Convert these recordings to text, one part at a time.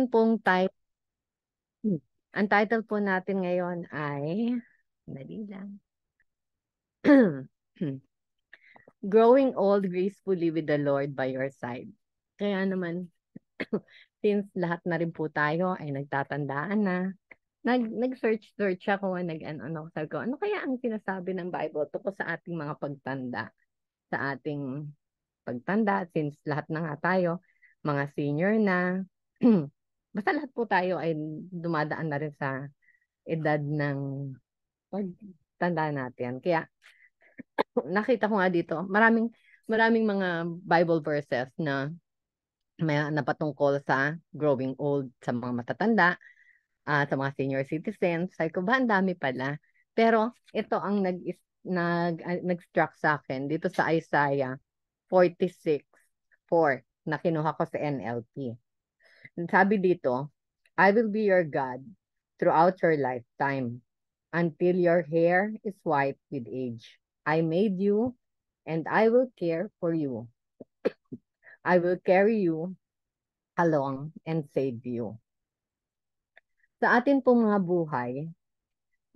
pong ang title po natin ngayon ay, dali lang. Growing Old Gracefully with the Lord by Your Side. Kaya naman, since lahat na rin po tayo ay nagtatandaan na, nag-search ako, sabi ko, ano kaya ang sinasabi ng Bible tungkol sa ating mga pagtanda? Sa ating pagtanda, since lahat na nga tayo, mga senior na, basta lahat po tayo ay dumadaan na rin sa edad ng pagtanda natin. Kaya nakita ko nga dito, maraming mga Bible verses na may napatungkol sa growing old, sa mga matatanda, sa mga senior citizens. Sabi ko, ba ang dami pala. Pero ito ang nag-struck sa akin dito sa Isaiah 46:4 na kinuha ko sa NLT. Sabi dito, I will be your God throughout your lifetime until your hair is white with age. I made you and I will care for you. I will carry you along and save you. Sa atin pong mga buhay,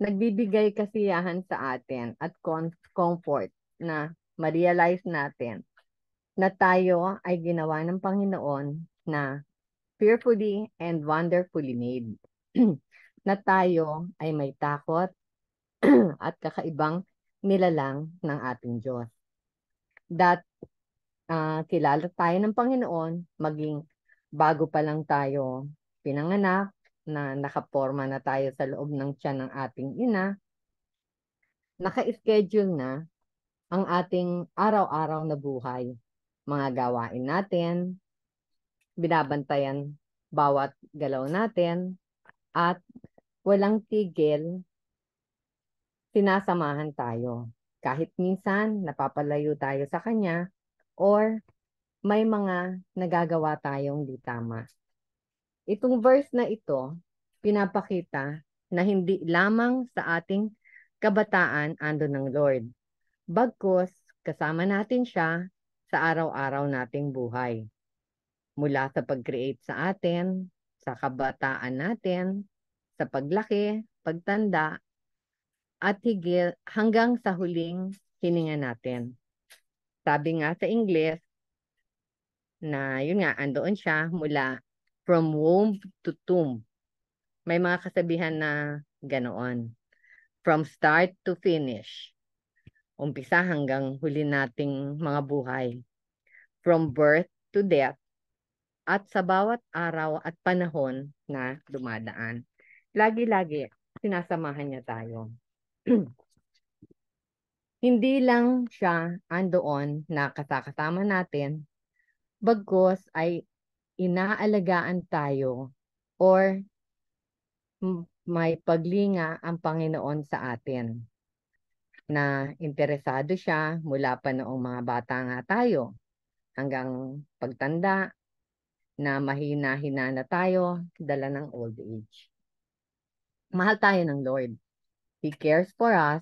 nagbibigay kasiyahan sa atin at comfort na ma-realize natin na tayo ay ginawa ng Panginoon na fearfully and wonderfully made. Na tayo ay may takot at kakaibang nilalang ng ating Diyos. That kilala tayo ng Panginoon, maging bago pa lang tayo pinanganak, na nakaporma na tayo sa loob ng tiyan ng ating ina, naka-schedule na ang ating araw-araw na buhay. Mga gawain natin, binabantayan bawat galaw natin, at walang tigil, sinasamahan tayo. Kahit minsan napapalayo tayo sa Kanya or may mga nagagawa tayong di tama. Itong verse na ito, pinapakita na hindi lamang sa ating kabataan ando ng Lord. Bagkus, kasama natin siya sa araw-araw nating buhay. Mula sa pag-create sa atin, sa kabataan natin, sa paglaki, pagtanda, at higit hanggang sa huling hininga natin. Sabi nga sa English, na yun nga, andoon siya mula from womb to tomb. May mga kasabihan na ganoon. From start to finish. Umpisa hanggang huli nating mga buhay. From birth to death. At sa bawat araw at panahon na dumadaan. Lagi-lagi, sinasamahan niya tayo. Hindi lang siya andoon na kasama natin, bagkus ay inaalagaan tayo or may paglinga ang Panginoon sa atin, na interesado siya mula pa noong mga bata nga tayo hanggang pagtanda, na mahina-hina na tayo, dala ng old age. Mahal tayo ng Lord. He cares for us.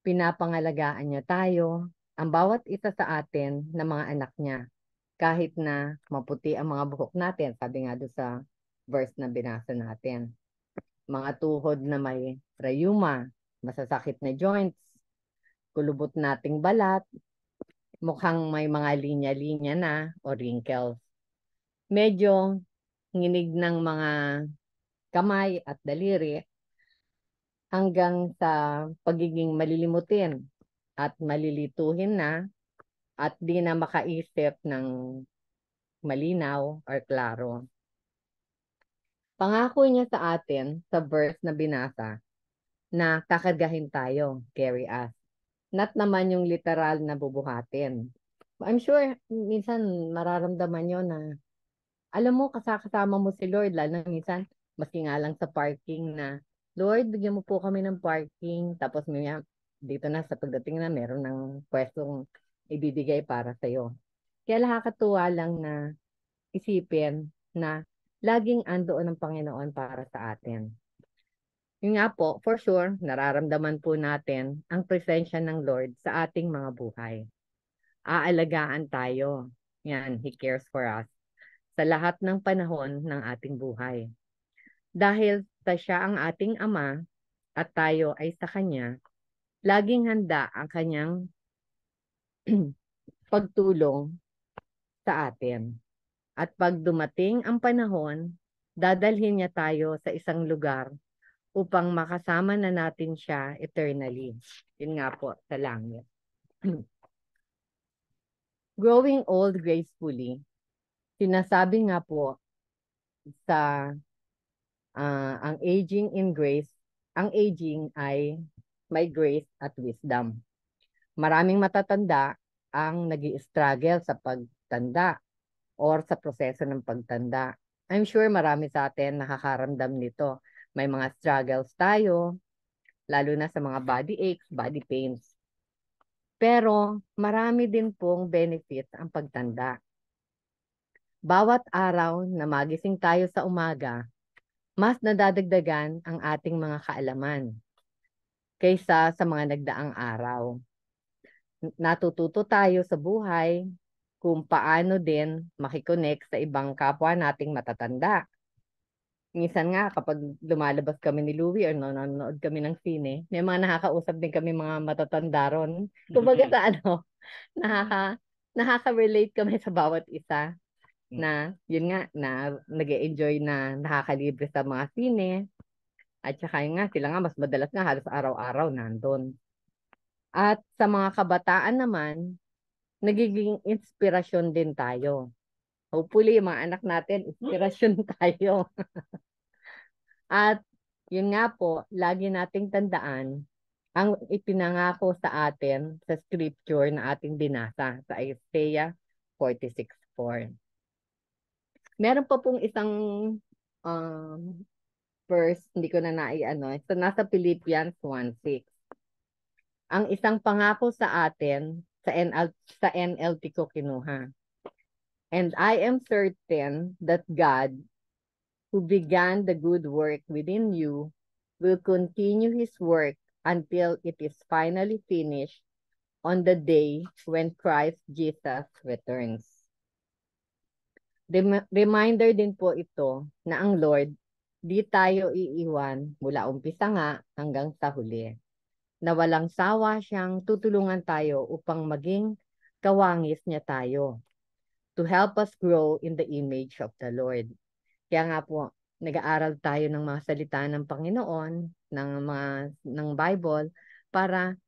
Pinapangalagaan niya tayo, ang bawat isa sa atin na mga anak niya. Kahit na maputi ang mga buhok natin, sabi nga doon sa verse na binasa natin. Mga tuhod na may rayuma, masasakit na joints, kulubot nating balat, mukhang may mga linya-linya na o wrinkles. Medyo nginig ng mga kamay at daliri hanggang sa pagiging malilimutin at malilituhin na at di na makaisip ng malinaw or klaro. Pangako niya sa atin sa verse na binasa na kakargahin tayo, carry us. Not naman yung literal na bubuhatin. I'm sure minsan mararamdaman nyo na alam mo, kasama mo si Lord, lalo na minsan maski nga lang sa parking na, Lord, bigyan mo po kami ng parking. Tapos dito na sa pagdating na meron ng pwestong ibibigay para sa'yo. Kaya nakakatuwa lang na isipin na laging andoon ang Panginoon para sa atin. Yun nga po, for sure, nararamdaman po natin ang presensya ng Lord sa ating mga buhay. Aalagaan tayo. Yan, He cares for us. sa lahat ng panahon ng ating buhay. Dahil siya ang ating Ama at tayo ay sa Kanya, laging handa ang Kanyang pagtulong sa atin. At pag dumating ang panahon, dadalhin niya tayo sa isang lugar upang makasama na natin siya eternally. Yun nga po, sa langit. Growing old gracefully, sinasabi nga po sa ang aging in grace, ang aging ay may grace at wisdom. Maraming matatanda ang nag-i-struggle sa pagtanda or sa proseso ng pagtanda. I'm sure marami sa atin nakakaramdam nito. May mga struggles tayo, lalo na sa mga body aches, body pains. Pero marami din pong benefits ang pagtanda. Bawat araw na magising tayo sa umaga, mas nadadagdagan ang ating mga kaalaman kaysa sa mga nagdaang araw. Natututo tayo sa buhay kung paano din makikonek sa ibang kapwa nating matatanda. Minsan nga kapag lumalabas kami ni Louie or nanonood kami ng sine, may mga nakakausap din kami mga matatanda ron. Kumbaga sa nakaka-relate kami sa bawat isa na yun nga na nag-e-enjoy na nakakalibre sa mga sine. At saka yun nga, sila nga mas madalas nga halos araw-araw nandun. At sa mga kabataan naman, nagiging inspirasyon din tayo. Hopefully, yung mga anak natin, inspirasyon tayo. At yun nga po, lagi nating tandaan ang ipinangako sa atin sa scripture na ating binasa sa Isaiah 46:4. Meron pa pong isang um, verse, hindi ko na naiano. So, nasa Philippians 1:6. Ang isang pangako sa atin, sa NLT ko kinuha. And I am certain that God, who began the good work within you, will continue His work until it is finally finished on the day when Christ Jesus returns. Reminder din po ito na ang Lord, di tayo iiwan mula umpisa nga hanggang sa huli. Na walang sawa siyang tutulungan tayo upang maging kawangis niya tayo, to help us grow in the image of the Lord. Kaya nga po, nag-aaral tayo ng mga salita ng Panginoon, ng Bible, para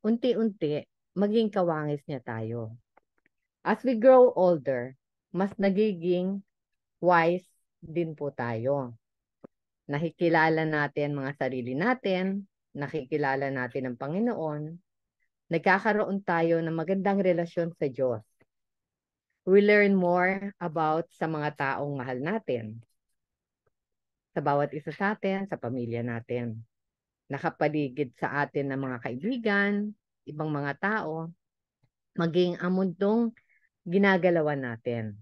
unti-unti maging kawangis niya tayo. As we grow older, mas nagiging wise din po tayo. Nakikilala natin mga sarili natin, nakikilala natin ang Panginoon, nagkakaroon tayo ng magandang relasyon sa Diyos. We learn more about sa mga taong mahal natin, sa bawat isa sa atin, sa pamilya natin. Nakapaligid sa atin ng mga kaibigan, ibang mga tao, maging ang mundong ginagalawan natin.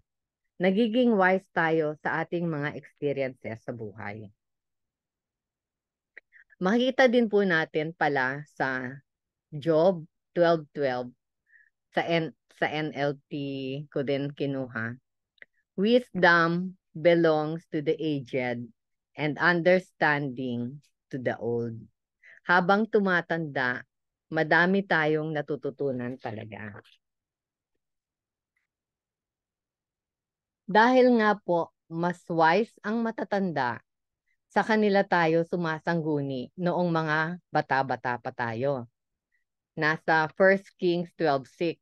Nagiging wise tayo sa ating mga experiences sa buhay. Makikita din po natin pala sa Job 12:12 sa NLT ko din kinuha. Wisdom belongs to the aged and understanding to the old. Habang tumatanda, madami tayong natututunan talaga. Dahil nga po, mas wise ang matatanda, sa kanila tayo sumasangguni noong mga bata-bata pa tayo. Nasa 1 Kings 12:6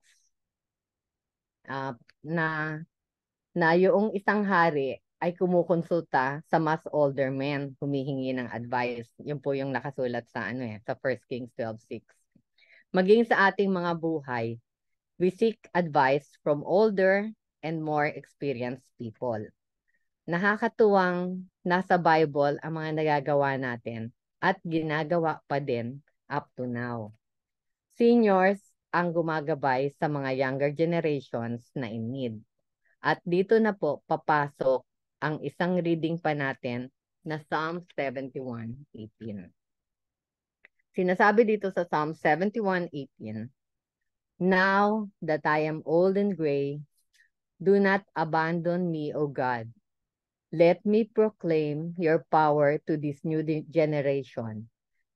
na yung isang hari ay kumukonsulta sa mas older men, humihingi ng advice. Yun po yung nakasulat sa sa 1 Kings 12:6. Maging sa ating mga buhay, we seek advice from older and more experienced people. Nakakatuwang nasa Bible ang mga nagagawa natin at ginagawa pa din up to now. Seniors ang gumagabay sa mga younger generations na in need. At dito na po papasok ang isang reading pa natin na Psalm 71:18. Sinasabi dito sa Psalm 71:18, Now that I am old and gray, Do not abandon me, O God. Let me proclaim your power to this new generation,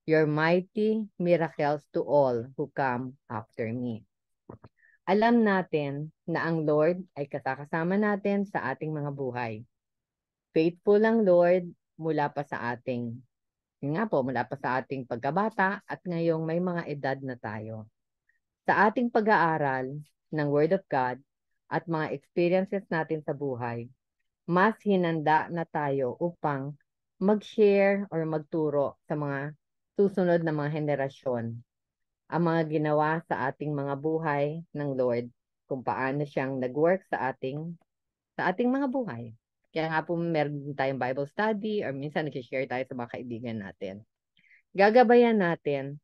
your mighty miracles to all who come after me. Alam natin na ang Lord ay kasama natin sa ating mga buhay. Faithful ang Lord mula pa sa ating, yun nga po, mula pa sa ating pagkabata at ngayong may mga edad na tayo. Sa ating pag-aaral ng Word of God at mga experiences natin sa buhay, mas hinanda na tayo upang mag-share or magturo sa mga susunod na mga henerasyon ang mga ginawa sa ating mga buhay ng Lord, kung paano siyang nag-work sa ating mga buhay. Kaya nga po meron din tayong Bible study or minsan nag-share tayo sa mga kaibigan natin. Gagabayan natin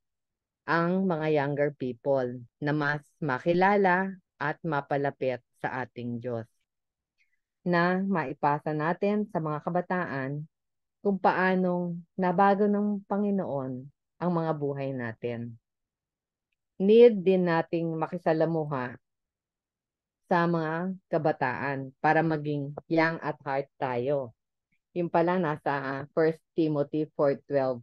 ang mga younger people na mas makilala at mapalapit sa ating Diyos, na maipasa natin sa mga kabataan kung paanong nabago ng Panginoon ang mga buhay natin. Need din nating makisalamuha sa mga kabataan para maging young at heart tayo. Yung pala nasa 1 Timothy 4:12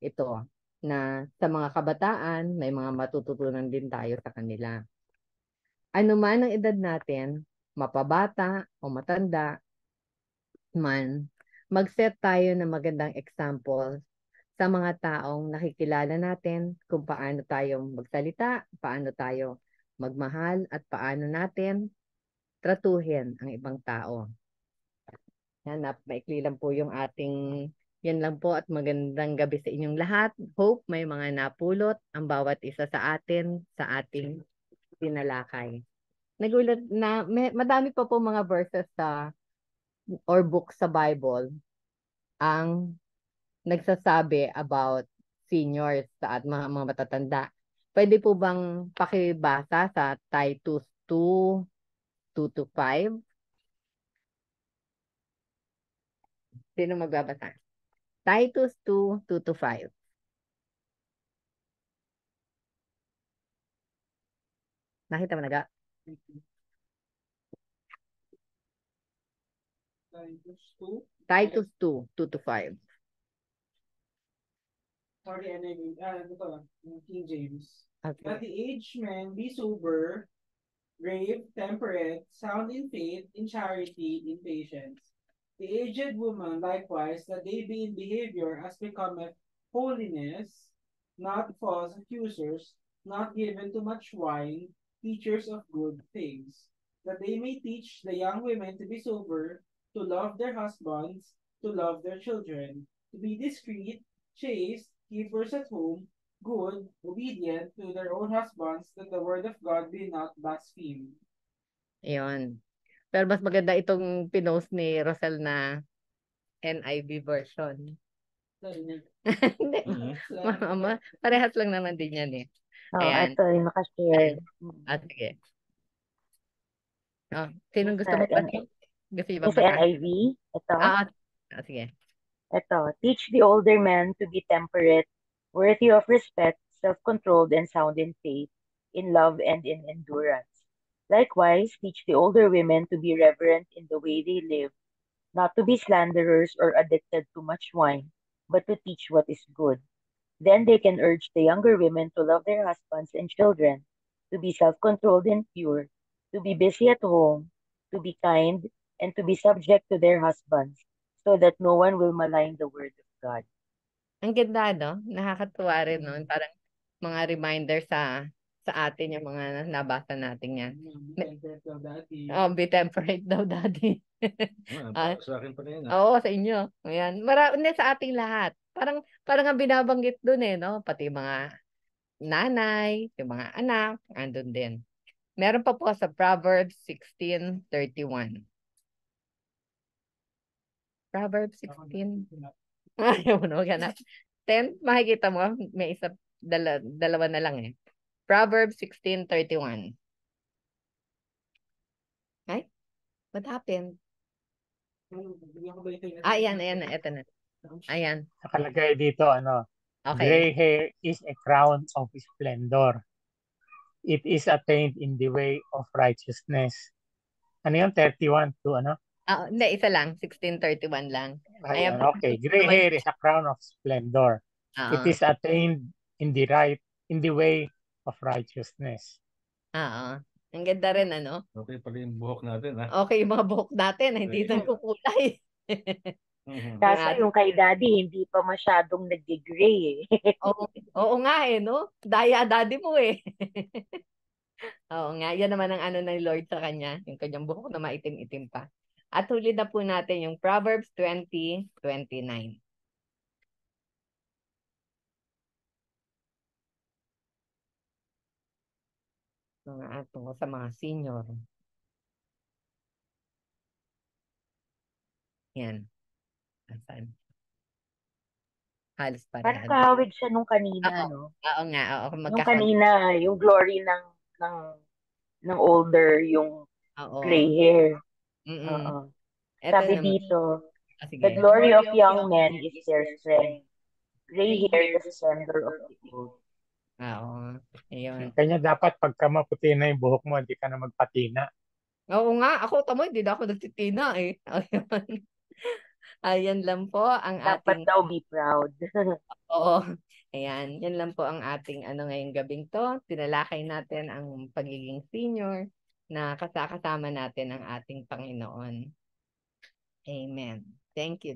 ito, na sa mga kabataan may mga matututunan din tayo sa kanila. Ano man ang edad natin, mapabata o matanda man, mag-set tayo ng magandang example sa mga taong nakikilala natin kung paano tayo magsalita, paano tayo magmahal, at paano natin tratuhin ang ibang tao. Yan, maikli lang po yung yan lang po, at magandang gabi sa inyong lahat. Hope may mga napulot ang bawat isa sa atin sa ating tinalakay. Nagulat na madami pa po mga verses or books sa Bible ang nagsasabi about seniors at mga matatanda. Pwede po bang pakibasa sa Titus 2, 2 to 5? Sino magbabasa? Titus 2, 2 to 5. Nakita mo naga? Titus 2, 2 to 5. Sorry, King James. Okay. Let the aged men be sober, grave, temperate, sound in faith, in charity, in patience. The aged woman likewise, that they be in behavior as becometh holiness, not false accusers, not given to much wine, teachers of good things, that they may teach the young women to be sober, to love their husbands, to love their children, to be discreet, chaste, keepers at home, good, obedient to their own husbands, that the word of God be not blasphemed. Ayun. Pero mas maganda itong pinost ni Rosel na NIV version. Hindi. Parehas lang naman din yan eh. Ayan. Ito yung nakashare. Sige. Sinong gusto mo ba? Gusto niyo ba Sa NIV, ito. Sige. Ito, teach the older men to be temperate, worthy of respect, self-controlled, and sound in faith, in love, and in endurance. Likewise, teach the older women to be reverent in the way they live, not to be slanderers or addicted to much wine, but to teach what is good. Then they can urge the younger women to love their husbands and children, to be self-controlled and pure, to be busy at home, to be kind, and to be subject to their husbands, so that no one will malign the word of God. Ang ganda, no? Nakakatuwa rin, no? Parang mga reminder sa atin yung mga nabasa natin yan. Be temperate daw, Daddy. Be temperate daw, Daddy. Sa akin pa rin. Oo, sa inyo. Ayan. Hindi, sa ating lahat. Parang ang binabanggit dun eh, no? Pati mga nanay, yung mga anak, andun din. Meron pa po sa Proverbs 16:31. Proverbs 16. Ayaw mo na, maghanap. 10, makikita mo, may dalawa na lang eh. Proverbs 16:31. Ay, what happened? Ayan, eto na. Ayan. Nakalagay dito, Okay. gray hair is a crown of splendor. It is attained in the way of righteousness. Ano yun? 31 to ano? Hindi, isa lang. 1631 lang. Ayan, Ayan, okay. Gray hair is a crown of splendor. It Oo. is attained in the way of righteousness. Oo. Ang ganda rin, ano? Okay pala yung buhok natin, ha? Okay, yung mga buhok natin, hindi Okay. nagkukulay. Mhm. Ang Kaso ating, yung kay daddy, hindi pa masyadong nag-gray eh. oo nga no? Daya daddy mo eh. Oo nga, yan naman ang ano ng Lord sa kanya, yung kanyang buhok na maitim-itim pa. At huli na po natin yung Proverbs 20:29. Tungkol sa mga senior. Yan. Asan? Halos Parang pareha. kahawig siya nung kanina, Oo, no? oo nga, oo. Yung Magkakabit. kanina, yung glory ng ng older, yung gray Oo. hair. Mm-mm. Oo. Ito Sabi naman. dito, the Sige. glory of young men is their strength. Gray hair, the splendor of the old. Oo. Ayun. Kanya dapat pagka maputi na yung buhok mo, hindi ka na magpatina. Oo nga, ako tamo, hindi na ako nagtitina eh. Ayun. Ayan lang po ang Dapat ating, daw be proud. oo. Ayan, yan lang po ang ating ano ngayong gabing to. Tinalakay natin ang pagiging senior na kasama natin ang ating Panginoon. Amen. Thank you.